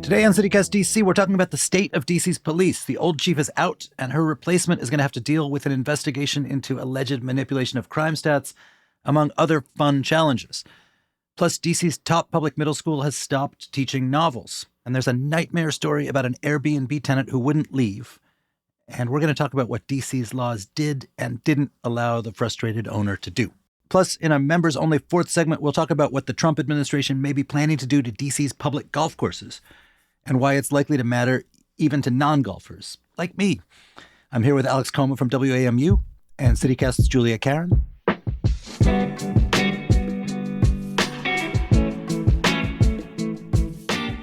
Today on CityCast DC, we're talking about the state of DC's police. The old chief is out, and her replacement is going to have to deal with an investigation into alleged manipulation of crime stats, among other fun challenges. Plus, DC's top public middle school has stopped teaching novels, and there's a nightmare story about an AirBNB tenant who wouldn't leave. And we're going to talk about what DC's laws did and didn't allow the frustrated owner to do. Plus, in a members-only fourth segment, we'll talk about what the Trump administration may be planning to do to DC's public golf courses, and why it's likely to matter even to non-golfers, like me. I'm here with Alex Coma from WAMU and CityCast's Julia Caron.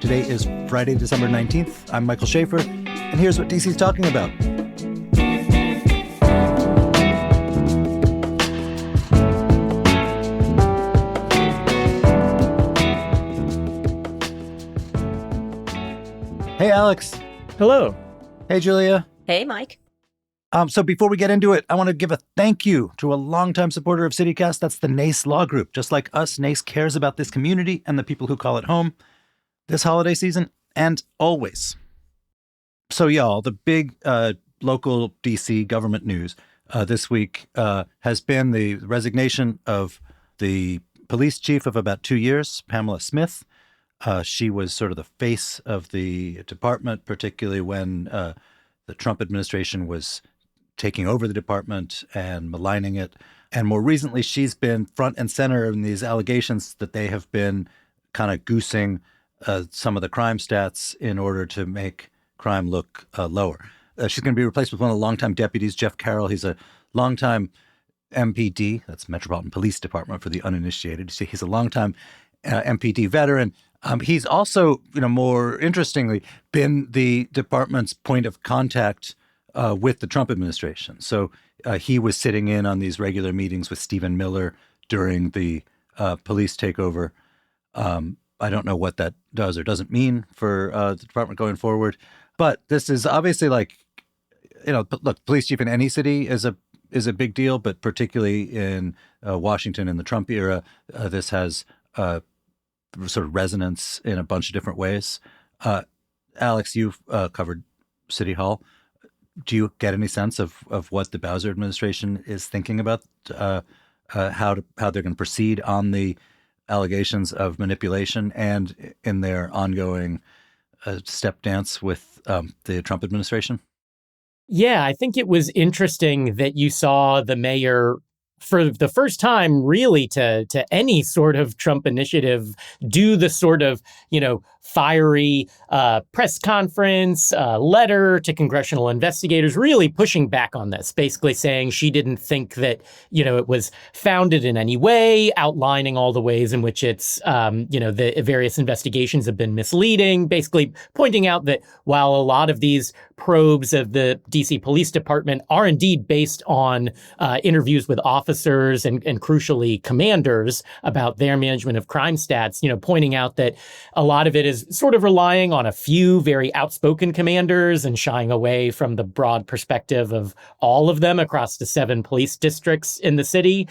Today is Friday, December 19th. I'm Michael Schaefer, and here's what DC's talking about. Hey, Alex. Hello. Hey, Julia. Hey, Mike. So before we get into it, I want to give a thank you to a longtime supporter of CityCast. That's the NACE Law Group. Just like us, NACE cares about this community and the people who call it home this holiday season and always. So, y'all, the big local DC government news this week has been the resignation of the police chief of about 2 years, Pamela Smith. She was sort of the face of the department, particularly when the Trump administration was taking over the department and maligning it. And more recently, she's been front and center in these allegations that they have been kind of goosing some of the crime stats in order to make crime look lower. She's going to be replaced with one of the longtime deputies, Jeff Carroll. He's a longtime MPD, that's Metropolitan Police Department for the uninitiated. He's a longtime MPD veteran. He's also, more interestingly, been the department's point of contact with the Trump administration. So he was sitting in on these regular meetings with Stephen Miller during the police takeover. I don't know what that does or doesn't mean for the department going forward. But this is obviously look, police chief in any city is a big deal, but particularly in Washington in the Trump era, this has sort of resonance in a bunch of different ways. Alex, you've covered City Hall. Do you get any sense of what the Bowser administration is thinking about how they're going to proceed on the allegations of manipulation and in their ongoing step dance with the Trump administration? Yeah, I think it was interesting that you saw the mayor for the first time really to any sort of Trump initiative do the sort of, fiery press conference, letter to congressional investigators, really pushing back on this, basically saying she didn't think that, it was founded in any way, outlining all the ways in which it's, the various investigations have been misleading, basically pointing out that while a lot of these probes of the DC Police Department are indeed based on interviews with officers and crucially commanders about their management of crime stats, pointing out that a lot of it is sort of relying on a few very outspoken commanders and shying away from the broad perspective of all of them across the 7 police districts in the city.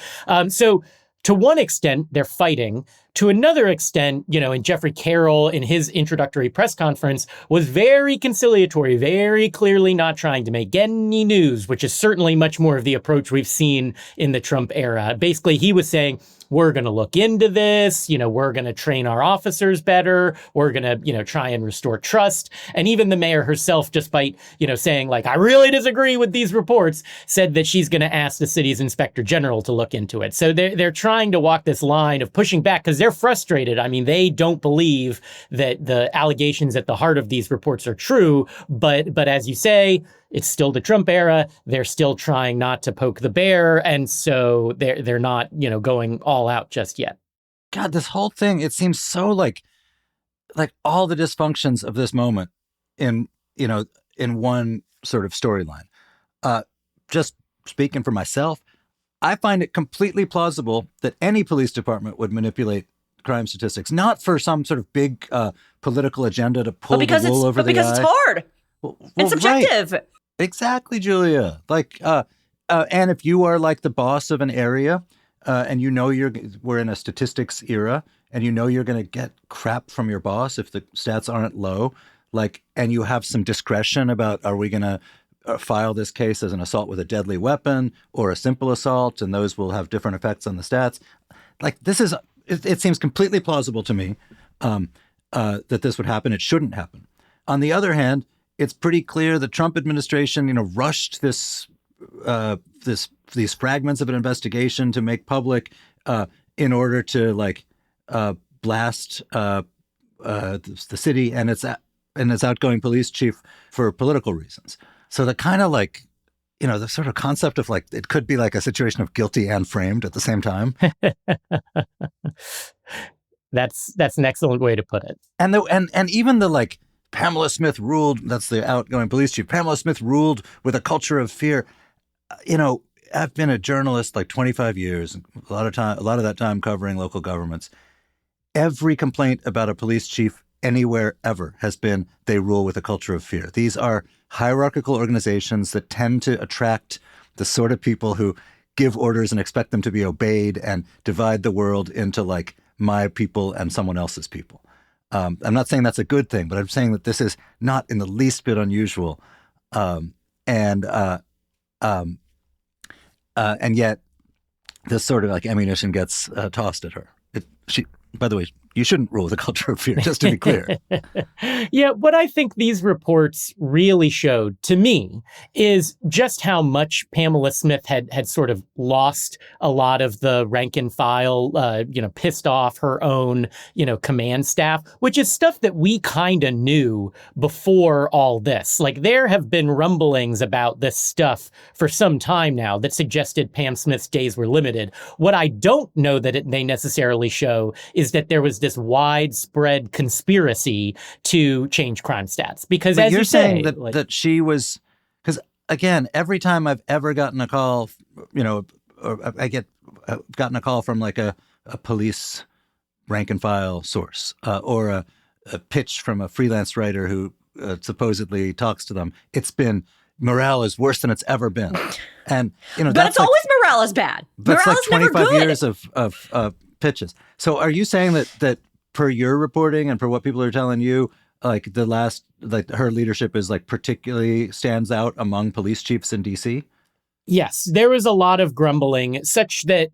So to one extent, they're fighting. To another extent, and Jeffrey Carroll in his introductory press conference was very conciliatory, very clearly not trying to make any news, which is certainly much more of the approach we've seen in the Trump era. Basically, he was saying, we're going to look into this, we're going to train our officers better, we're going to, try and restore trust. And even the mayor herself, despite, saying I really disagree with these reports, said that she's going to ask the city's inspector general to look into it. So they're trying to walk this line of pushing back because they're frustrated. I mean, they don't believe that the allegations at the heart of these reports are true. But as you say, it's still the Trump era. They're still trying not to poke the bear. And so they're not, going all out just yet. God, this whole thing, it seems so like all the dysfunctions of this moment in one sort of storyline. Just speaking for myself, I find it completely plausible that any police department would manipulate crime statistics, not for some sort of big political agenda to pull the wool over the eye. Because it's hard. It's subjective. Right. Exactly, Julia. And if you are like the boss of an area, and we're in a statistics era, and you're going to get crap from your boss if the stats aren't low, and you have some discretion about, are we going to file this case as an assault with a deadly weapon or a simple assault, and those will have different effects on the stats. It seems completely plausible to me that this would happen. It shouldn't happen. On the other hand, it's pretty clear the Trump administration, rushed these fragments of an investigation to make public in order to blast the city and its outgoing police chief for political reasons. So the kind of the sort of concept of it could be like a situation of guilty and framed at the same time. That's an excellent way to put it. And even the Pamela Smith ruled, that's the outgoing police chief, Pamela Smith ruled with a culture of fear. I've been a journalist 25 years, a lot of that time covering local governments. Every complaint about a police chief anywhere ever has been they rule with a culture of fear. These are hierarchical organizations that tend to attract the sort of people who give orders and expect them to be obeyed and divide the world into my people and someone else's people. I'm not saying that's a good thing, but I'm saying that this is not in the least bit unusual. And yet this sort of ammunition gets tossed at her. By the way, you shouldn't rule with a culture of fear, just to be clear. Yeah, what I think these reports really showed to me is just how much Pamela Smith had sort of lost a lot of the rank and file, pissed off her own, command staff, which is stuff that we kind of knew before all this. There have been rumblings about this stuff for some time now that suggested Pam Smith's days were limited. What I don't know that they necessarily show is that there was this widespread conspiracy to change crime stats. Because but as you're saying say, that she was, because again, every time I've ever gotten a call, or I get gotten a call from a police rank and file source or a pitch from a freelance writer who supposedly talks to them, it's been morale is worse than it's ever been. And but it's always morale is bad. That's morale is 25 never good. years of pitches. So are you saying that per your reporting and per what people are telling you, her leadership is particularly stands out among police chiefs in DC? Yes, there was a lot of grumbling such that,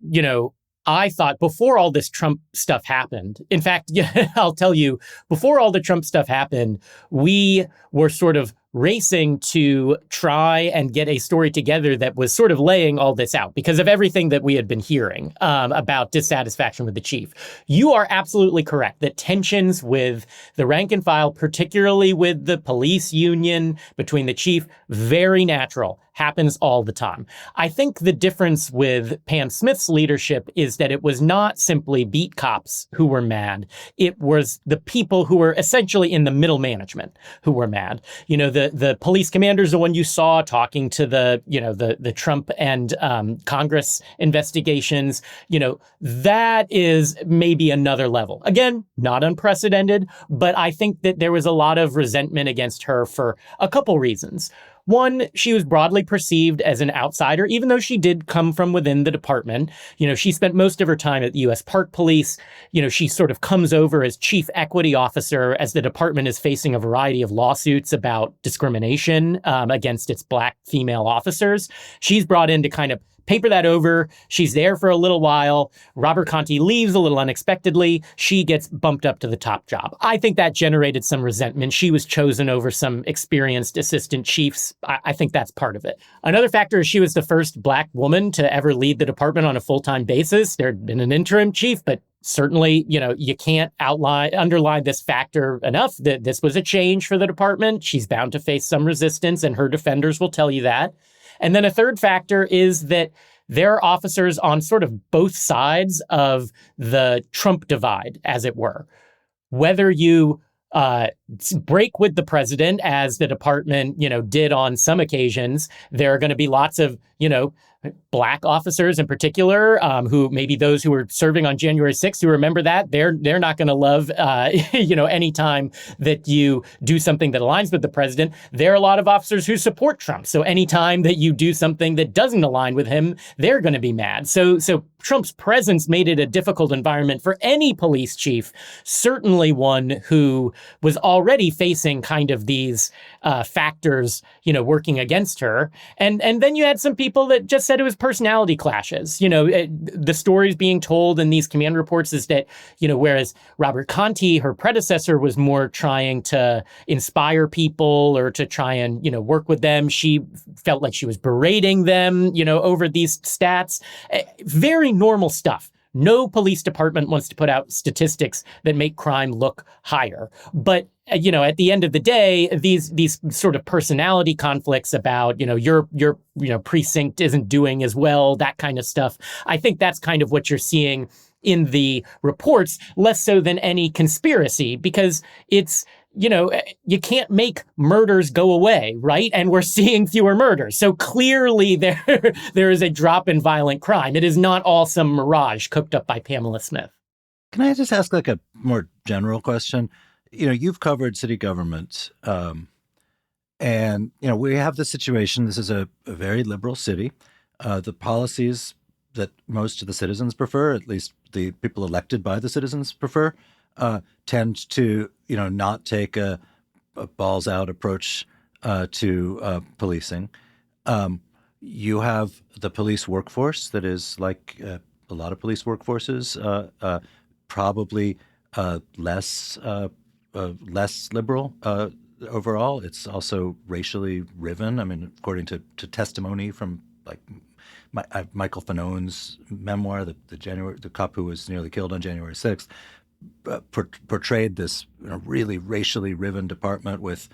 I thought before all this Trump stuff happened, in fact, I'll tell you, before all the Trump stuff happened, we were sort of racing to try and get a story together that was sort of laying all this out because of everything that we had been hearing about dissatisfaction with the chief. You are absolutely correct that tensions with the rank and file, particularly with the police union between the chief, very natural, happens all the time. I think the difference with Pam Smith's leadership is that it was not simply beat cops who were mad. It was the people who were essentially in the middle management who were mad. The police commander is the one you saw talking to the Trump and Congress investigations. That is maybe another level. Again, not unprecedented, but I think that there was a lot of resentment against her for a couple reasons. One, she was broadly perceived as an outsider, even though she did come from within the department. She spent most of her time at the U.S. Park Police. She sort of comes over as chief equity officer as the department is facing a variety of lawsuits about discrimination against its black female officers. She's brought in to kind of paper that over. She's there for a little while. Robert Conte leaves a little unexpectedly. She gets bumped up to the top job. I think that generated some resentment. She was chosen over some experienced assistant chiefs. I think that's part of it. Another factor is she was the first black woman to ever lead the department on a full-time basis. There had been an interim chief, but certainly, you can't underline this factor enough that this was a change for the department. She's bound to face some resistance, and her defenders will tell you that. And then a third factor is that there are officers on sort of both sides of the Trump divide, as it were. Whether you break with the president, as the department, did on some occasions, there are going to be lots of, Black officers in particular, who maybe those who were serving on January 6th, who remember that, they're not going to love, any time that you do something that aligns with the president. There are a lot of officers who support Trump. So anytime that you do something that doesn't align with him, they're going to be mad. So Trump's presence made it a difficult environment for any police chief, certainly one who was already facing kind of these factors, working against her. And then you had some people that just said it was personality clashes. The stories being told in these command reports is that, whereas Robert Conte, her predecessor, was more trying to inspire people or to try and, work with them, she felt like she was berating them, over these stats. Very normal stuff. No police department wants to put out statistics that make crime look higher. But at the end of the day, these sort of personality conflicts about, your precinct isn't doing as well, that kind of stuff. I think that's kind of what you're seeing in the reports, less so than any conspiracy, because it's, you can't make murders go away, right? And we're seeing fewer murders. So clearly there is a drop in violent crime. It is not all some mirage cooked up by Pamela Smith. Can I just ask a more general question? You've covered city government, and, we have the situation. This is a very liberal city. The policies that most of the citizens prefer, at least the people elected by the citizens prefer, tend to, not take a balls out approach to policing. You have the police workforce that is like a lot of police workforces, probably less liberal overall. It's also racially riven. I mean, according to testimony from Michael Fanone's memoir, the cop who was nearly killed on January 6th, portrayed this really racially riven department with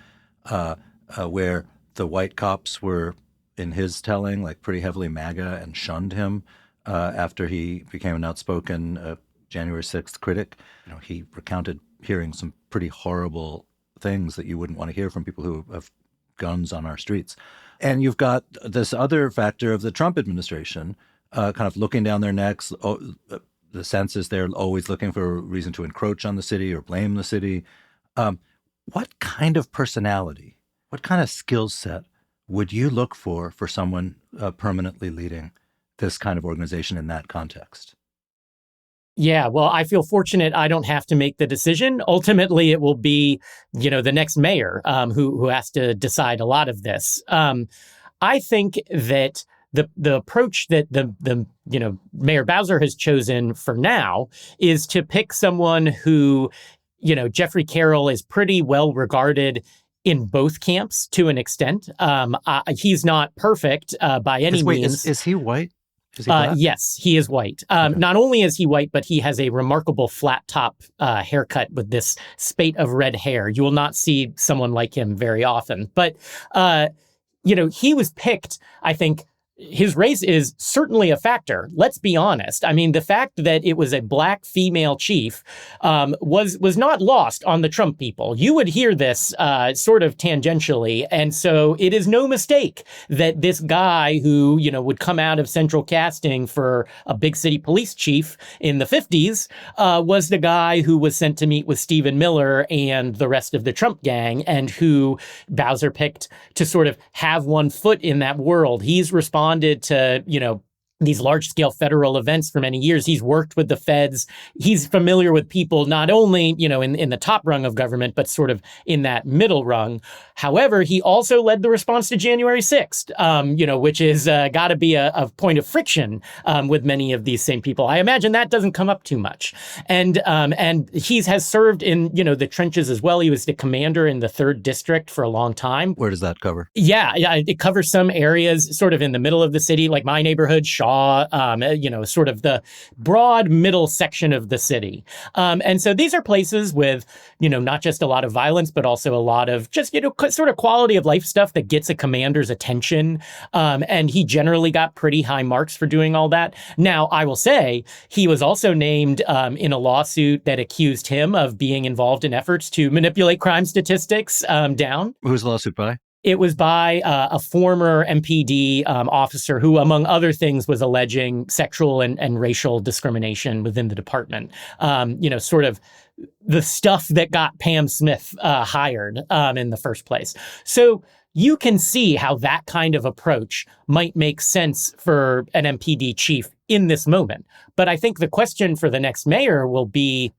where the white cops were, in his telling, pretty heavily MAGA and shunned him after he became an outspoken January 6th critic. He recounted hearing some pretty horrible things that you wouldn't want to hear from people who have guns on our streets. And you've got this other factor of the Trump administration kind of looking down their necks. The sense is they're always looking for a reason to encroach on the city or blame the city. What kind of personality, what kind of skill set would you look for someone permanently leading this kind of organization in that context? Yeah, well, I feel fortunate I don't have to make the decision. Ultimately, it will be, the next mayor who has to decide a lot of this. I think that the approach that the Mayor Bowser has chosen for now is to pick someone who, Jeffrey Carroll is pretty well regarded in both camps to an extent. He's not perfect by any means. Is he white? Is he black? Yes, he is white. Okay. Not only is he white, but he has a remarkable flat top haircut with this spate of red hair. You will not see someone like him very often. But, he was picked, I think. His race is certainly a factor. Let's be honest. I mean, the fact that it was a black female chief was not lost on the Trump people. You would hear this sort of tangentially. And so it is no mistake that this guy who, would come out of central casting for a big city police chief in the 50s was the guy who was sent to meet with Stephen Miller and the rest of the Trump gang, and who Bowser picked to sort of have one foot in that world. He's responded to, these large-scale federal events for many years. He's worked with the feds. He's familiar with people not only, in the top rung of government, but sort of in that middle rung. However, he also led the response to January 6th, which is got to be a point of friction with many of these same people. I imagine that doesn't come up too much. And he has served in, the trenches as well. He was the commander in the 3rd District for a long time. Where does that cover? Yeah, it covers some areas sort of in the middle of the city, like my neighborhood, Shaw, sort of the broad middle section of the city. And so these are places with, not just a lot of violence, but also a lot of just, sort of quality of life stuff that gets a commander's attention. And he generally got pretty high marks for doing all that. Now, I will say he was also named in a lawsuit that accused him of being involved in efforts to manipulate crime statistics down. Who's the lawsuit by? It was by a former MPD officer who, among other things, was alleging sexual and racial discrimination within the department. Sort of the stuff that got Pam Smith hired in the first place. So you can see how that kind of approach might make sense for an MPD chief in this moment. But I think the question for the next mayor will be,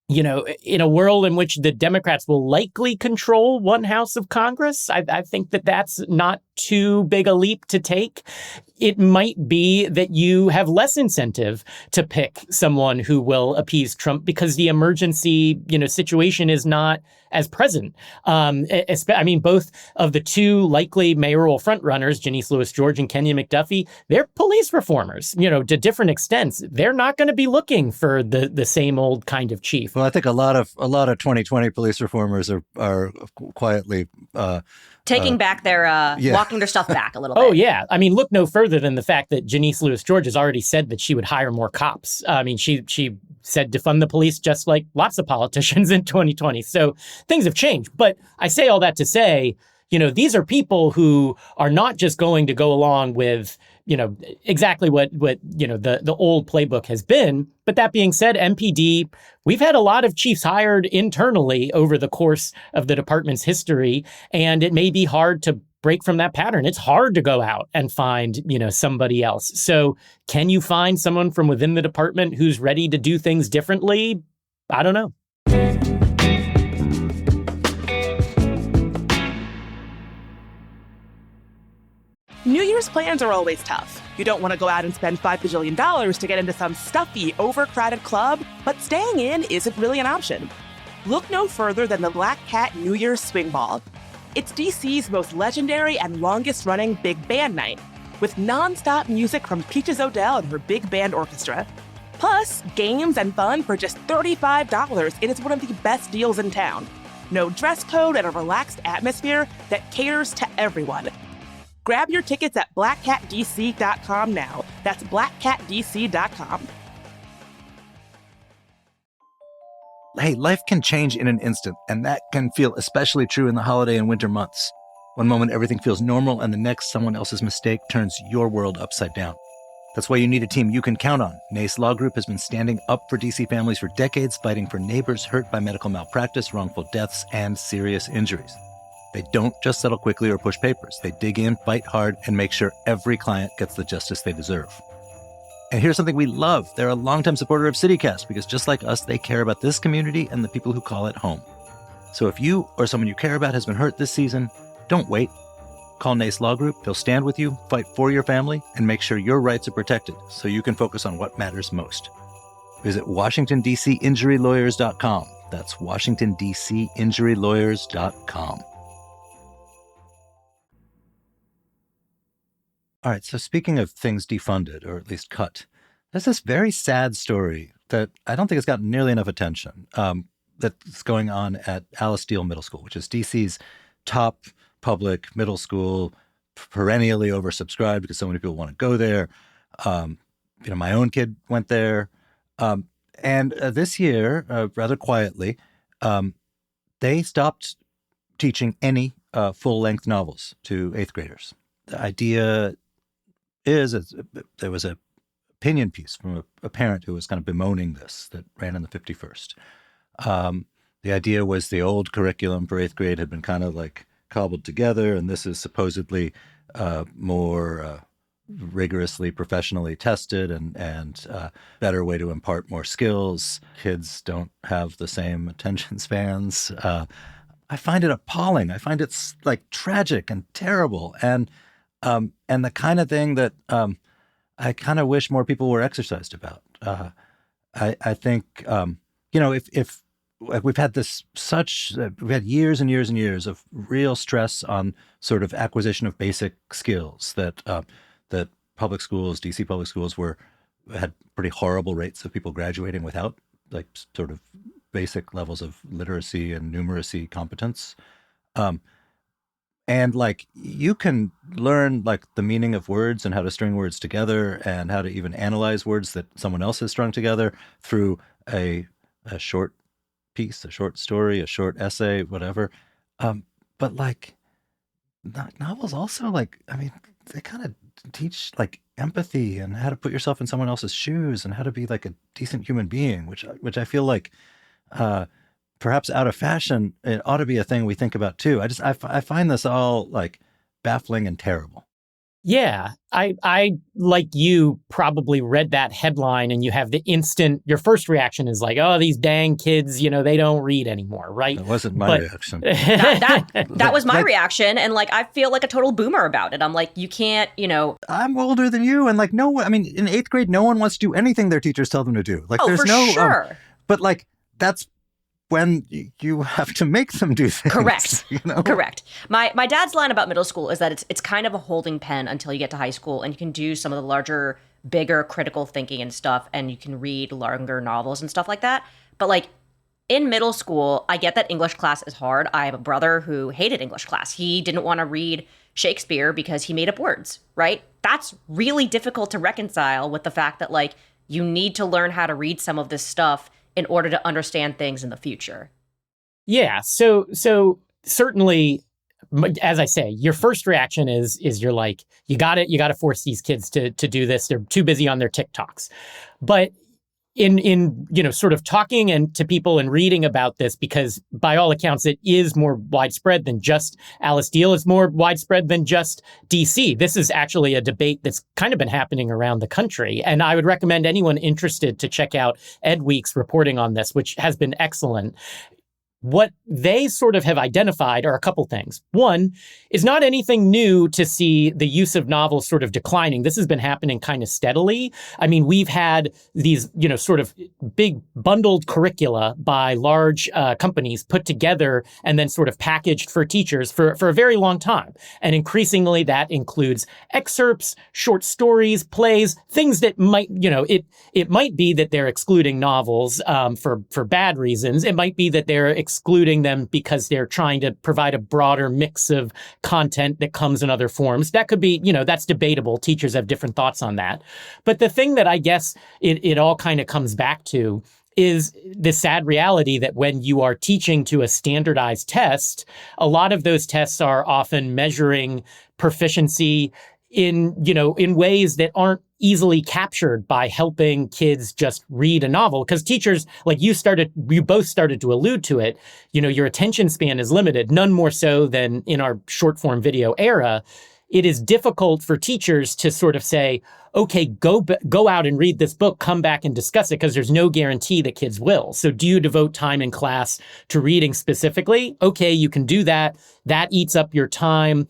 in a world in which the Democrats will likely control one house of Congress, I think that that's not too big a leap to take. It might be that you have less incentive to pick someone who will appease Trump because the emergency, situation is not as present. Both of the two likely mayoral frontrunners, Janice Lewis-George and Kenya McDuffie, they're police reformers, to different extents. They're not going to be looking for the same old kind of chief. Well, I think a lot of 2020 police reformers are quietly taking back their walking their stuff back a little bit. Oh, yeah. Look no further than the fact that Janice Lewis-George has already said that she would hire more cops. She said defund the police just like lots of politicians in 2020. So things have changed. But I say all that to say, these are people who are not just going to go along with, exactly what the old playbook has been. But that being said, MPD, we've had a lot of chiefs hired internally over the course of the department's history, and it may be hard to break from that pattern. It's hard to go out and find, somebody else. So can you find someone from within the department who's ready to do things differently? I don't know. New Year's plans are always tough. You don't want to go out and spend $5 bajillion to get into some stuffy, overcrowded club, but staying in isn't really an option. Look no further than the Black Cat New Year's Swing Ball. It's DC's most legendary and longest-running big band night, with non-stop music from Peaches O'Dell and her big band orchestra. Plus, games and fun for just $35, and it's one of the best deals in town. No dress code and a relaxed atmosphere that caters to everyone. Grab your tickets at blackcatdc.com now. That's blackcatdc.com. Hey, life can change in an instant, and that can feel especially true in the holiday and winter months. One moment everything feels normal, and the next someone else's mistake turns your world upside down. That's why you need a team you can count on. NACE Law Group has been standing up for DC families for decades, fighting for neighbors hurt by medical malpractice, wrongful deaths, and serious injuries. They don't just settle quickly or push papers. They dig in, fight hard, and make sure every client gets the justice they deserve. And here's something we love. They're a longtime supporter of CityCast because just like us, they care about this community and the people who call it home. So if you or someone you care about has been hurt this season, don't wait. Call NACE Law Group. They'll stand with you, fight for your family, and make sure your rights are protected so you can focus on what matters most. Visit WashingtonDCInjuryLawyers.com. That's WashingtonDCInjuryLawyers.com. All right, so speaking of things defunded, or at least cut, there's this very sad story that I don't think has gotten nearly enough attention that's going on at Alice Steele Middle School, which is DC's top public middle school, perennially oversubscribed because so many people want to go there. My own kid went there. And this year, rather quietly, they stopped teaching any full-length novels to eighth graders. The idea is there was an opinion piece from a parent who was kind of bemoaning this that ran in the 51st. The idea was the old curriculum for eighth grade had been kind of like cobbled together, and this is supposedly more rigorously professionally tested and better way to impart more skills. Kids don't have the same attention spans. I find it appalling. I find it like tragic and terrible, and the kind of thing that I kind of wish more people were exercised about. I think if we've had we've had years and years and years of real stress on sort of acquisition of basic skills that public schools, DC public schools, had pretty horrible rates of people graduating without like sort of basic levels of literacy and numeracy competence. And like you can learn like the meaning of words and how to string words together and how to even analyze words that someone else has strung together through a short piece, a short story, a short essay, whatever. But like novels also, like, I mean, they kind of teach like empathy and how to put yourself in someone else's shoes and how to be like a decent human being, which I feel like uh, perhaps out of fashion, it ought to be a thing we think about too. I find this all like baffling and terrible. Yeah, I like you probably read that headline and you have your first reaction is like, oh, these dang kids, they don't read anymore, right? That wasn't my reaction. That was my reaction. And like, I feel like a total boomer about it. I'm like, you can't, I'm older than you. And like, no, I mean, in 8th grade, no one wants to do anything their teachers tell them to do. Like, there's for no, sure. But like, that's when you have to make them do things. Correct. Correct. My dad's line about middle school is that it's kind of a holding pen until you get to high school and you can do some of the larger, bigger critical thinking and stuff, and you can read longer novels and stuff like that. But like in middle school, I get that English class is hard. I have a brother who hated English class. He didn't want to read Shakespeare because he made up words, right? That's really difficult to reconcile with the fact that like you need to learn how to read some of this stuff in order to understand things in the future. Yeah. So certainly, as I say, your first reaction is you're like, you got to force these kids to do this. They're too busy on their TikToks. But in sort of talking and to people and reading about this, because by all accounts, it is more widespread than just Alice Deal. It's more widespread than just DC. This is actually a debate that's kind of been happening around the country. And I would recommend anyone interested to check out Ed Week's reporting on this, which has been excellent. What they sort of have identified are a couple things. One is not anything new to see the use of novels sort of declining. This has been happening kind of steadily. I mean, we've had these, sort of big bundled curricula by large companies put together and then sort of packaged for teachers for a very long time. And increasingly that includes excerpts, short stories, plays, things that might, it might be that they're excluding novels for bad reasons. It might be that they're excluding them because they're trying to provide a broader mix of content that comes in other forms. That could be, that's debatable. Teachers have different thoughts on that. But the thing that I guess it all kind of comes back to is the sad reality that when you are teaching to a standardized test, a lot of those tests are often measuring proficiency in ways that aren't easily captured by helping kids just read a novel. Because teachers, like you both started to allude to it, your attention span is limited, none more so than in our short form video era. It is difficult for teachers to sort of say, okay, go out and read this book, come back and discuss it, because there's no guarantee that kids will. So do you devote time in class to reading specifically? Okay, you can do that. That eats up your time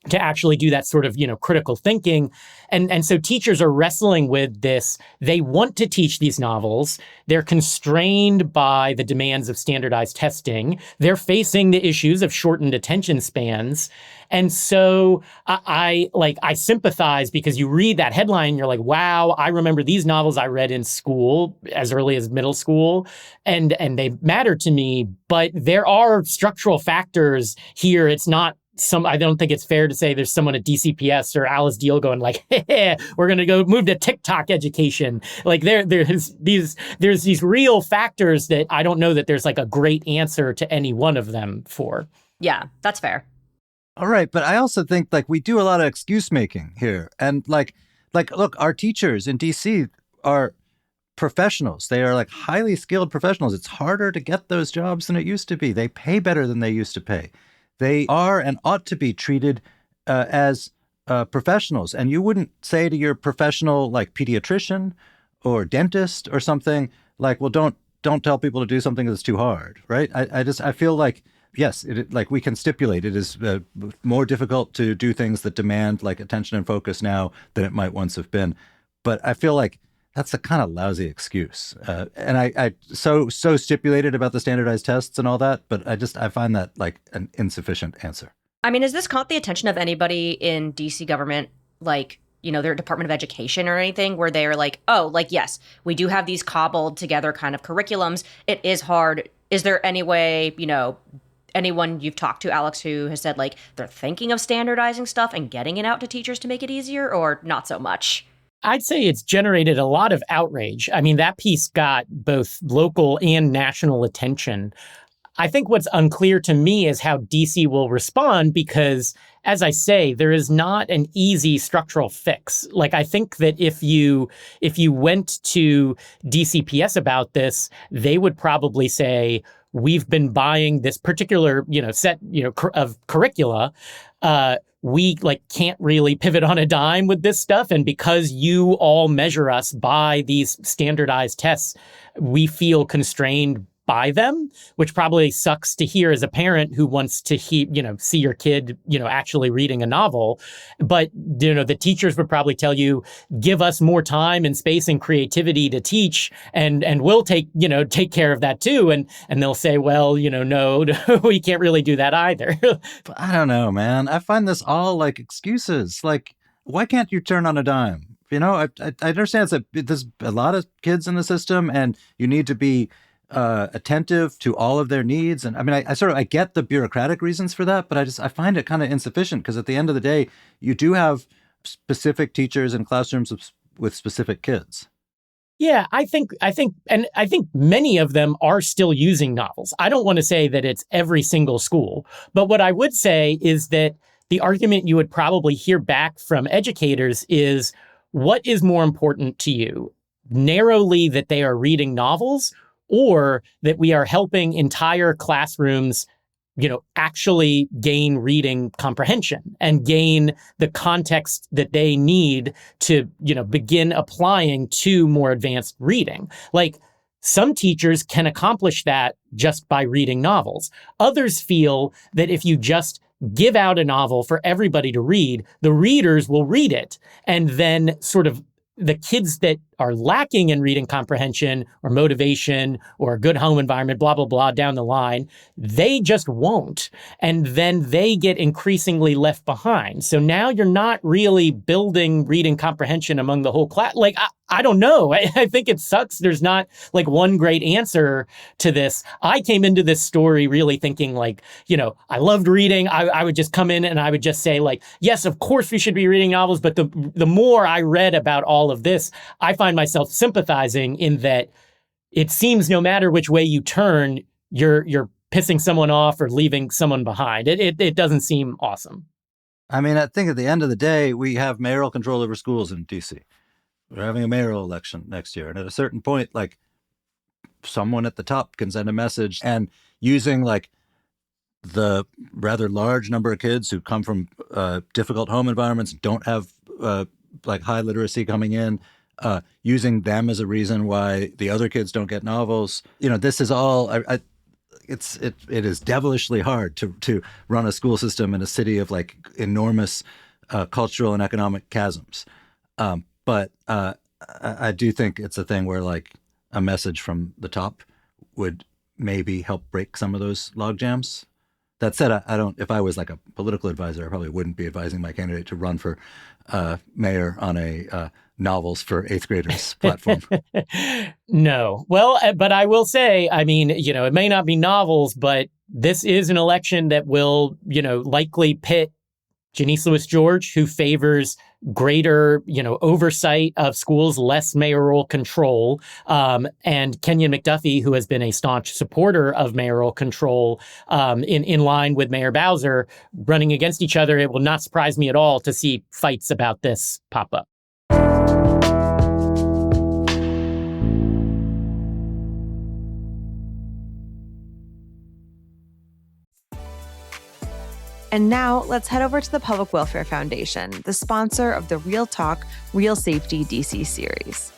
to actually do that sort of, critical thinking. And so teachers are wrestling with this. They want to teach these novels. They're constrained by the demands of standardized testing. They're facing the issues of shortened attention spans. And so I sympathize, because you read that headline and you're like, wow, I remember these novels I read in school as early as middle school, and they matter to me. But there are structural factors here. It's not I don't think it's fair to say there's someone at DCPS or Alice Deal going like, hey, we're going to go move to TikTok education. Like there's these real factors that I don't know that there's like a great answer to any one of them for. Yeah, that's fair. All right. But I also think like we do a lot of excuse making here. And like, look, our teachers in DC are professionals. They are like highly skilled professionals. It's harder to get those jobs than it used to be. They pay better than they used to pay. They are and ought to be treated as professionals. And you wouldn't say to your professional like pediatrician or dentist or something like, well, don't tell people to do something that's too hard, right? I feel like, yes, like we can stipulate it is more difficult to do things that demand like attention and focus now than it might once have been. But I feel like that's a kind of lousy excuse. And I so stipulated about the standardized tests and all that, but I find that like an insufficient answer. I mean, has this caught the attention of anybody in DC government, like, their Department of Education or anything, where they're like, oh, like, yes, we do have these cobbled together kind of curriculums. It is hard. Is there any way, anyone you've talked to, Alex, who has said like they're thinking of standardizing stuff and getting it out to teachers to make it easier, or not so much? I'd say it's generated a lot of outrage. I mean, that piece got both local and national attention. I think what's unclear to me is how DC will respond because, as I say, there is not an easy structural fix. Like, I think that if you went to DCPS about this, they would probably say, we've been buying this particular, set, of curricula. We can't really pivot on a dime with this stuff. And because you all measure us by these standardized tests, we feel constrained by them, which probably sucks to hear as a parent who wants to see your kid, actually reading a novel. But, the teachers would probably tell you, give us more time and space and creativity to teach, and we'll take care of that too. And they'll say, well, no, we can't really do that either. I don't know, man. I find this all like excuses. Like, why can't you turn on a dime? I understand that there's a lot of kids in the system and you need to be attentive to all of their needs. And I mean, I get the bureaucratic reasons for that, but I find it kind of insufficient because at the end of the day, you do have specific teachers in classrooms with specific kids. Yeah, I think many of them are still using novels. I don't want to say that it's every single school, but what I would say is that the argument you would probably hear back from educators is, what is more important to you? Narrowly that they are reading novels, or that we are helping entire classrooms, actually gain reading comprehension and gain the context that they need to, begin applying to more advanced reading. Like, some teachers can accomplish that just by reading novels. Others feel that if you just give out a novel for everybody to read, the readers will read it, and then sort of the kids that are lacking in reading comprehension or motivation or a good home environment, blah, blah, blah, down the line, they just won't. And then they get increasingly left behind. So now you're not really building reading comprehension among the whole class. Like, I don't know. I think it sucks. There's not one great answer to this. I came into this story really thinking I loved reading. I would just come in and I would just say yes, of course we should be reading novels. But the more I read about all of this, I find myself sympathizing in that it seems no matter which way you turn, you're pissing someone off or leaving someone behind. It doesn't seem awesome. I mean, I think at the end of the day, we have mayoral control over schools in DC. We're having a mayoral election next year. And at a certain point, someone at the top can send a message, and using the rather large number of kids who come from difficult home environments, don't have high literacy coming in, using them as a reason why the other kids don't get novels. This is all, it is devilishly hard to run a school system in a city of enormous cultural and economic chasms. But I do think it's a thing where a message from the top would maybe help break some of those log jams. That said, I don't. If I was a political advisor, I probably wouldn't be advising my candidate to run for mayor on a novels for eighth graders platform. No. Well, but I will say, I mean, it may not be novels, but this is an election that will, likely pit Janice Lewis-George, who favors greater, oversight of schools, less mayoral control, and Kenyon McDuffie, who has been a staunch supporter of mayoral control, in line with Mayor Bowser, running against each other. It will not surprise me at all to see fights about this pop up. And now let's head over to the Public Welfare Foundation, the sponsor of the Real Talk, Real Safety DC series.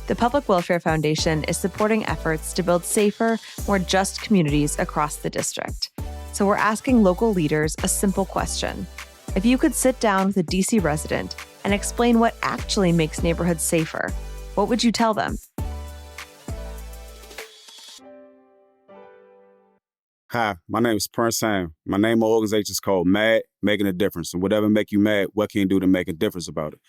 The Public Welfare Foundation is supporting efforts to build safer, more just communities across the district. So we're asking local leaders a simple question. If you could sit down with a DC resident and explain what actually makes neighborhoods safer, what would you tell them? Hi, my name is Prince Sam. My name of my organization is called MAD, Making a Difference. And whatever make you mad, what can you do to make a difference about it?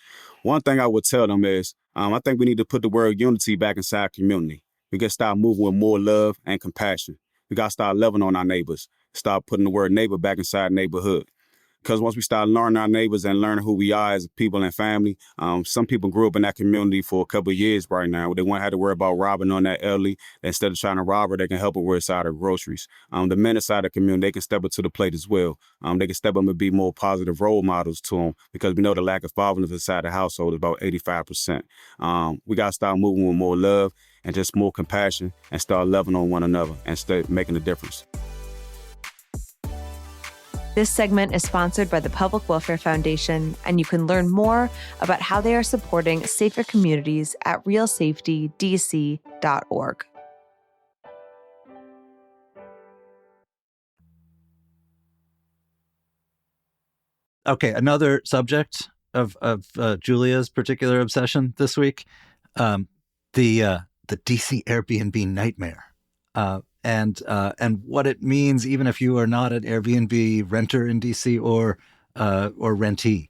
One thing I would tell them is, I think we need to put the word unity back inside our community. We got to start moving with more love and compassion. We got to start loving on our neighbors. Start putting the word neighbor back inside neighborhood. Because once we start learning our neighbors and learning who we are as people and family, some people grew up in that community for a couple of years right now. They won't have to worry about robbing on that elderly. Instead of trying to rob her, they can help her with a side of groceries. The men inside the community, they can step up to the plate as well. They can step up and be more positive role models to them, because we know the lack of fatherhood inside the household is about 85%. We got to start moving with more love and just more compassion and start loving on one another and start making a difference. This segment is sponsored by the Public Welfare Foundation, and you can learn more about how they are supporting safer communities at realsafetydc.org. Okay, another subject of Julia's particular obsession this week, the DC Airbnb nightmare, and what it means, even if you are not an Airbnb renter in DC or rentee.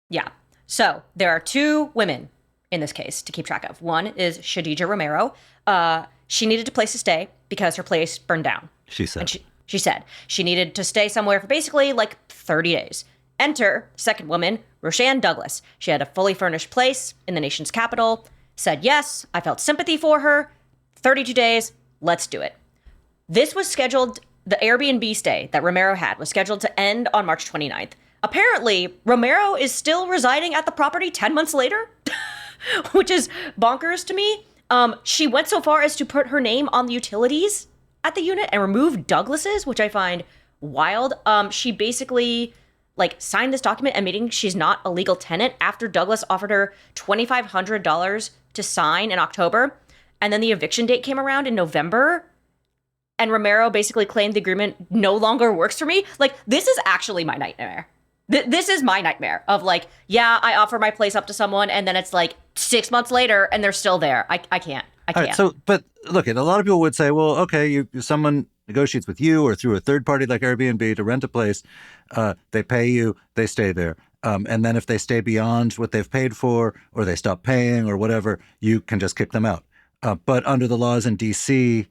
Yeah. So there are two women in this case to keep track of. One is Shadija Romero. She needed a place to stay because her place burned down. She said. And she said she needed to stay somewhere for basically like 30 days. Enter second woman, Roshanne Douglas. She had a fully furnished place in the nation's capital. Said yes, I felt sympathy for her. 32 days, let's do it. This was scheduled, the Airbnb stay that Romero had was scheduled to end on March 29th. Apparently, Romero is still residing at the property 10 months later, which is bonkers to me. She went so far as to put her name on the utilities at the unit and remove Douglas's, which I find wild. She basically signed this document admitting she's not a legal tenant after Douglas offered her $2,500 to sign in October. And then the eviction date came around in November. And Romero basically claimed the agreement no longer works for me. This is actually my nightmare. This is my nightmare of I offer my place up to someone and then it's 6 months later and they're still there. I can't. All right, but look, a lot of people would say, well, okay, someone negotiates with you or through a third party like Airbnb to rent a place. They pay you, they stay there. And then if they stay beyond what they've paid for or they stop paying or whatever, you can just kick them out. But under the laws in DC,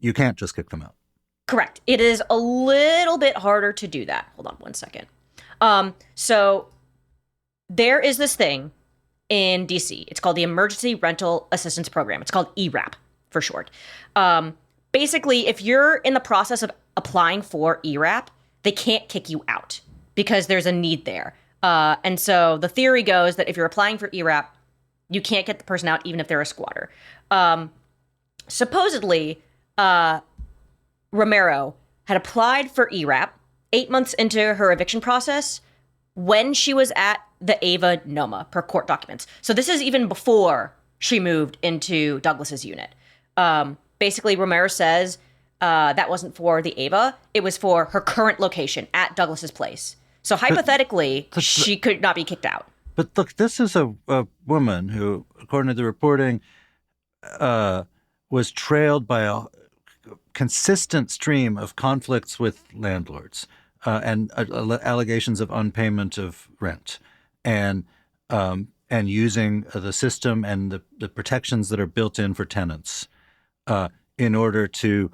you can't just kick them out. Correct. It is a little bit harder to do that. Hold on one second. So there is this thing in DC. It's called the Emergency Rental Assistance Program. It's called ERAP for short. Basically, if you're in the process of applying for ERAP, they can't kick you out because there's a need there. And so the theory goes that if you're applying for ERAP, you can't get the person out even if they're a squatter. Supposedly, Romero had applied for ERAP 8 months into her eviction process when she was at the Ava Noma per court documents. So this is even before she moved into Douglas's unit. Basically, Romero says that wasn't for the Ava. It was for her current location at Douglas's place. So hypothetically, she could not be kicked out. But look, this is a woman who, according to the reporting, was trailed by a consistent stream of conflicts with landlords and allegations of unpayment of rent, and using the system and the protections that are built in for tenants in order to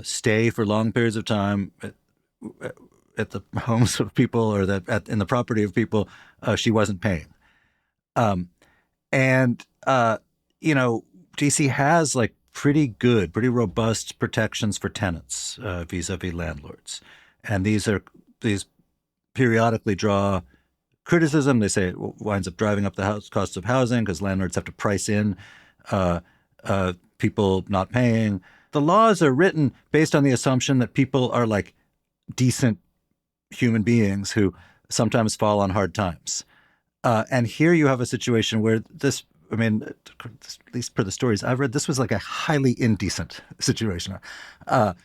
stay for long periods of time at the homes of people or in the property of people she wasn't paying. DC has pretty robust protections for tenants vis-a-vis landlords. And these periodically draw criticism. They say it winds up driving up the cost of housing because landlords have to price in people not paying. The laws are written based on the assumption that people are decent human beings who sometimes fall on hard times. And here you have a situation where at least per the stories I've read, this was a highly indecent situation. A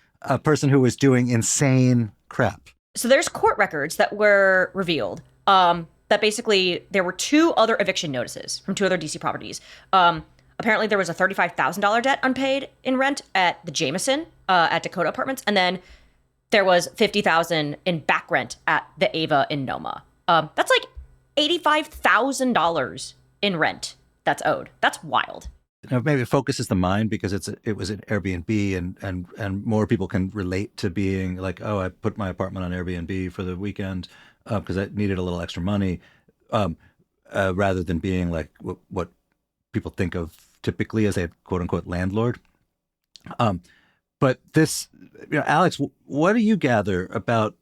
person who was doing insane crap. So there's court records that were revealed that basically there were two other eviction notices from two other DC properties. Apparently there was a $35,000 debt unpaid in rent at the Jameson at Dakota Apartments. And then there was $50,000 in back rent at the Ava in Noma. That's $85,000 in rent that's owed. That's wild. maybe it focuses the mind because it was an Airbnb and more people can relate to being like, oh, I put my apartment on Airbnb for the weekend because I needed a little extra money, rather than being like what people think of typically as a quote unquote landlord. But this, Alex, what do you gather about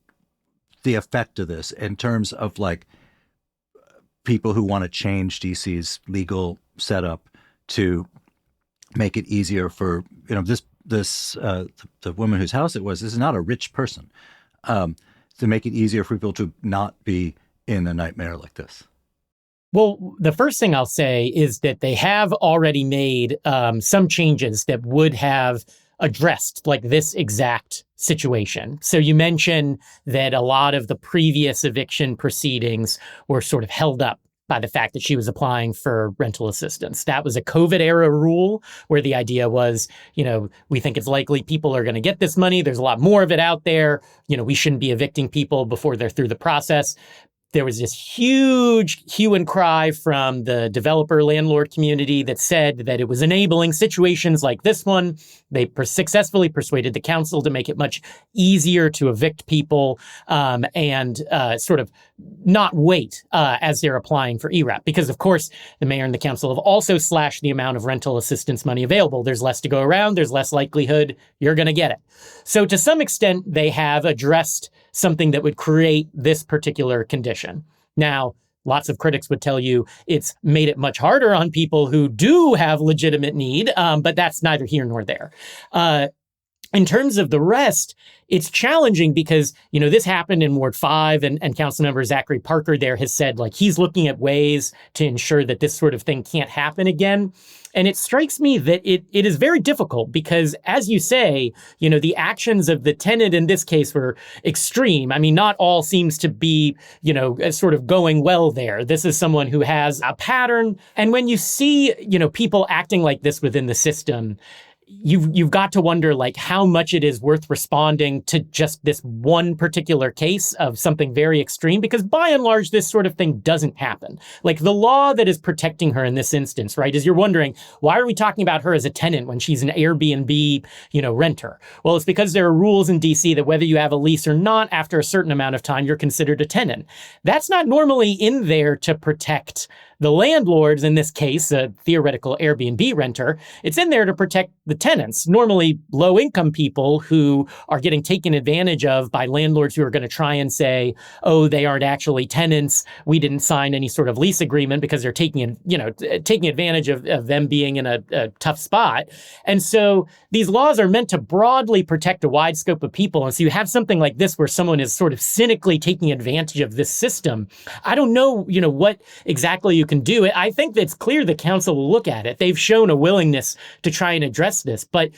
the effect of this in terms of like people who want to change DC's legal setup to make it easier for the woman whose house it was? This is not a rich person, to make it easier for people to not be in a nightmare like this. Well, the first thing I'll say is that they have already made some changes that would have addressed like this exact situation. So you mentioned that a lot of the previous eviction proceedings were sort of held up by the fact that she was applying for rental assistance. That was a COVID era rule where the idea was, we think it's likely people are going to get this money. There's a lot more of it out there. We shouldn't be evicting people before they're through the process. There was this huge hue and cry from the developer landlord community that said that it was enabling situations like this one. They successfully persuaded the council to make it much easier to evict people and sort of not wait as they're applying for ERAP. Because, of course, the mayor and the council have also slashed the amount of rental assistance money available. There's less to go around. There's less likelihood you're going to get it. So to some extent, they have addressed something that would create this particular condition. Now, lots of critics would tell you it's made it much harder on people who do have legitimate need, but that's neither here nor there. In terms of the rest, it's challenging because, this happened in Ward 5 and Councilmember Zachary Parker there has said, like, he's looking at ways to ensure that this sort of thing can't happen again. And it strikes me that it is very difficult because, as you say, the actions of the tenant in this case were extreme. I mean, not all seems to be, sort of going well there. This is someone who has a pattern. And when you see, people acting like this within the system, you've got to wonder like how much it is worth responding to just this one particular case of something very extreme, because by and large, this sort of thing doesn't happen. Like the law that is protecting her in this instance, right, is you're wondering, why are we talking about her as a tenant when she's an Airbnb, renter? Well, it's because there are rules in DC that whether you have a lease or not, after a certain amount of time, you're considered a tenant. That's not normally in there to protect the landlords, in this case, a theoretical Airbnb renter. It's in there to protect the tenants, normally low-income people who are getting taken advantage of by landlords who are going to try and say, oh, they aren't actually tenants. We didn't sign any sort of lease agreement, because they're taking advantage of them being in a tough spot. And so these laws are meant to broadly protect a wide scope of people. And so you have something like this where someone is sort of cynically taking advantage of this system. I don't know, what exactly you can do. I think that it's clear the council will look at it. They've shown a willingness to try and address this. But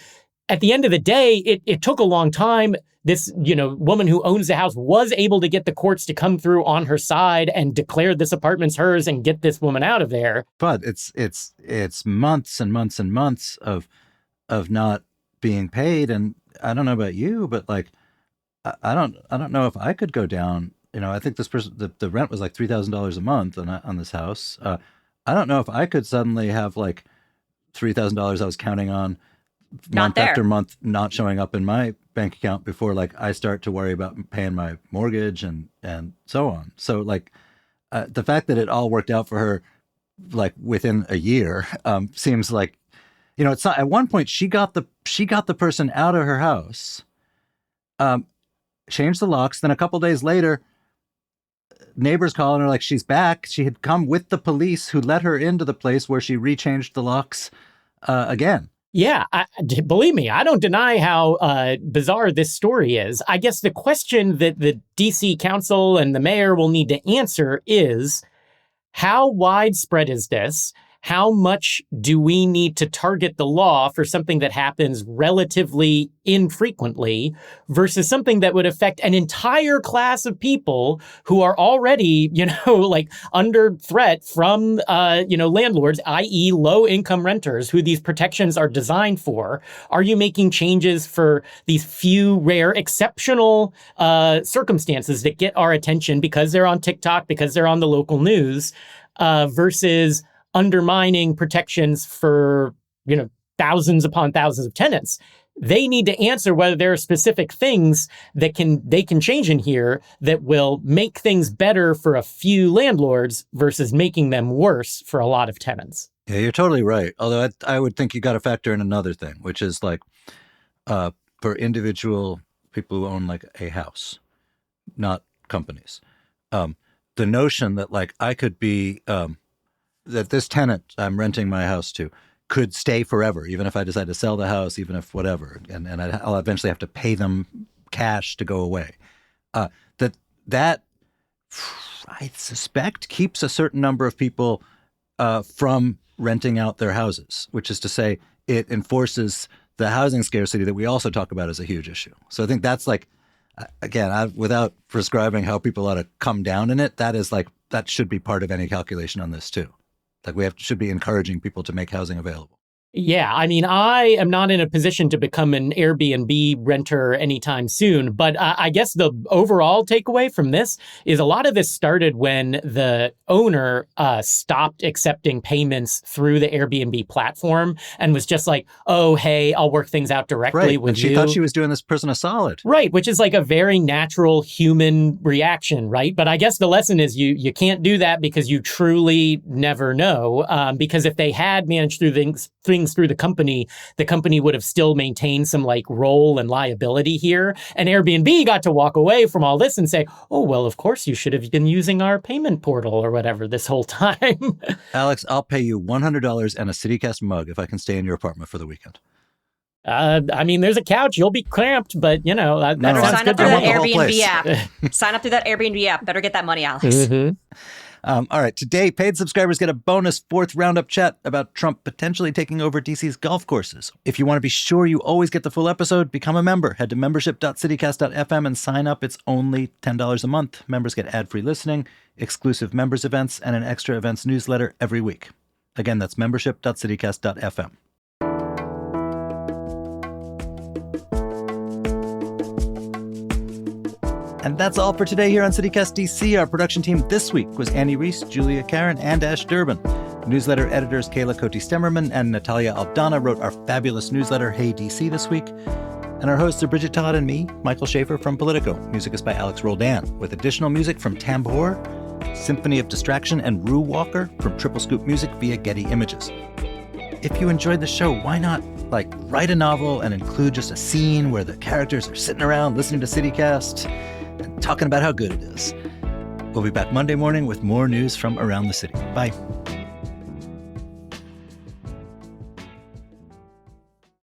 at the end of the day, it took a long time. This, woman who owns the house was able to get the courts to come through on her side and declare this apartment's hers and get this woman out of there. But it's months and months and months of not being paid. And I don't know about you, but like, I don't know if I could go down. I think this person, the rent was like $3,000 a month on this house. I don't know if I could suddenly have like $3,000 I was counting on month after month not showing up in my bank account before like I start to worry about paying my mortgage and so on. So like the fact that it all worked out for her like within a year seems like, it's not. At one point she got the person out of her house, changed the locks. Then a couple days later, neighbors calling her like she's back. She had come with the police who let her into the place where she rechanged the locks again. Yeah, believe me, I don't deny how bizarre this story is. I guess the question that the DC council and the mayor will need to answer is, how widespread is this? How much do we need to target the law for something that happens relatively infrequently versus something that would affect an entire class of people who are already, like under threat from, landlords, i.e. low income renters who these protections are designed for? Are you making changes for these few rare exceptional circumstances that get our attention because they're on TikTok, because they're on the local news, versus undermining protections for thousands upon thousands of tenants. They need to answer whether there are specific things that they can change in here that will make things better for a few landlords versus making them worse for a lot of tenants. Yeah, you're totally right. Although I would think you got to factor in another thing, which is like for individual people who own like a house, not companies. The notion that like I could be, that this tenant I'm renting my house to could stay forever, even if I decide to sell the house, even if whatever, and I'll eventually have to pay them cash to go away. That I suspect keeps a certain number of people from renting out their houses, which is to say it enforces the housing scarcity that we also talk about as a huge issue. So I think that's like, again, without prescribing how people ought to come down in it, that should be part of any calculation on this too. Like should be encouraging people to make housing available. Yeah, I mean, I am not in a position to become an Airbnb renter anytime soon, but I guess the overall takeaway from this is a lot of this started when the owner stopped accepting payments through the Airbnb platform and was just like, oh, hey, I'll work things out directly with you. She thought she was doing this person a solid. Right, which is like a very natural human reaction, right? But I guess the lesson is you can't do that because you truly never know. Because if they had managed through things through the company would have still maintained some like role and liability here. And Airbnb got to walk away from all this and say, oh, well, of course you should have been using our payment portal or whatever this whole time. Alex, I'll pay you $100 and a CityCast mug if I can stay in your apartment for the weekend. I mean, there's a couch. You'll be cramped, but that sounds sign good. up through that the whole Airbnb place. app. Sign up through that Airbnb app. Better get that money, Alex. Mm-hmm. All right. Today, paid subscribers get a bonus 4th roundup chat about Trump potentially taking over DC's golf courses. If you want to be sure you always get the full episode, become a member. Head to membership.citycast.fm and sign up. It's only $10 a month. Members get ad-free listening, exclusive members events, and an extra events newsletter every week. Again, that's membership.citycast.fm. And that's all for today here on CityCast DC. Our production team this week was Annie Reese, Julia Karen, and Ash Durbin. Newsletter editors Kayla Cote-Stemmerman and Natalia Aldana wrote our fabulous newsletter, Hey DC, this week. And our hosts are Bridget Todd and me, Michael Schaefer from Politico. Music is by Alex Roldan, with additional music from Tambor, Symphony of Distraction, and Rue Walker from Triple Scoop Music via Getty Images. If you enjoyed the show, why not write a novel and include just a scene where the characters are sitting around listening to CityCast and talking about how good it is. We'll be back Monday morning with more news from around the city. Bye.